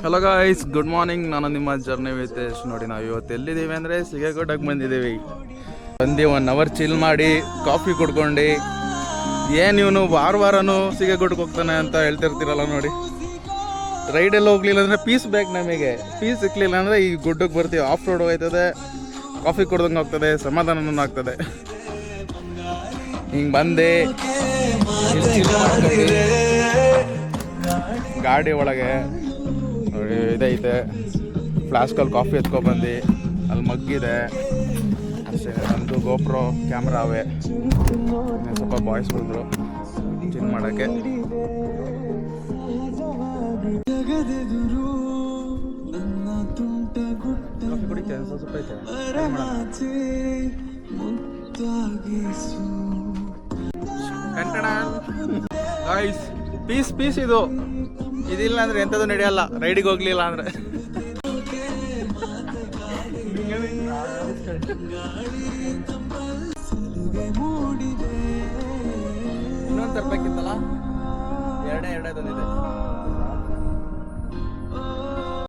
Hello guys, good morning. ನಾನು ನಿಮ್ಮ journey ವಿತೇಶ್. ನೋಡಿ, ನಾವು ಇವತ್ತು ಎಲ್ಲಿದ್ದೀವಿ ಅಂದರೆ ಸಿಗೇಗುಡ್ಡಕ್ಕೆ ಬಂದಿದ್ದೀವಿ. ಬಂದು 1 ಅವರ್ ಚಿಲ್ ಮಾಡಿ ಕಾಫಿ ಕುಡ್ಕೊಂಡು, ಏನು ಇವನು ವಾರನೂ ಸಿಗೇಗುಡ್ಡಕ್ಕೆ ಹೋಗ್ತಾನೆ ಅಂತ ಹೇಳ್ತಿರ್ತೀರಲ್ಲ. ನೋಡಿ, ರೈಡೆಲ್ಲ ಹೋಗ್ಲಿಲ್ಲ ಅಂದರೆ ಪೀಸ್ ಬೇಕು ನಮಗೆ. ಪೀಸ್ ಸಿಕ್ಕಲಿಲ್ಲ ಅಂದರೆ ಈ ಗುಡ್ಡಕ್ಕೆ ಬರ್ತೀವಿ. ಆಫ್ ರೋಡ್ ಹೋಗ್ತದೆ, ಕಾಫಿ ಕುಡ್ದಂಗೆ ಹೋಗ್ತದೆ, ಸಮಾಧಾನನೂ ಆಗ್ತದೆ. ಹಿಂಗೆ ಬಂದೆ ಗಾಡಿ ಒಳಗೆ ನೋಡಿ ಇದೈತೆ, ಫ್ಲಾಸ್ಕಲ್ಲಿ ಕಾಫಿ ಎತ್ಕೊಬಂದು ಅಲ್ಲಿ ಮಗ್ಗಿದೆ ಅಷ್ಟೇ. ನಮ್ಮದು ಗೋಪ್ರೋ ಕ್ಯಾಮ್ರಾ ಅವೇ. ಸ್ವಲ್ಪ ಬಾಯ್ಸ್ ಬಂದರು ಚಿನ್ ಮಾಡೋಕ್ಕೆ. ಕಾಫಿ ಕುಡಿತೆ ಸ್ವಲ್ಪ ಐತೆ ಗಾಯ್ಸ್. ಪೀಸ್ ಇದು ಇದಿಲ್ಲ ಅಂದ್ರೆ ಎಂಥದ್ದು ನಡೆಯಲ್ಲ. ರೈಡಿಗೆ ಹೋಗ್ಲಿಲ್ಲ ಅಂದ್ರೆ ಇನ್ನೊಂದು ತರಬೇಕಿತ್ತಲ್ಲ. ಎರಡೇ ತಂದಿದೆ.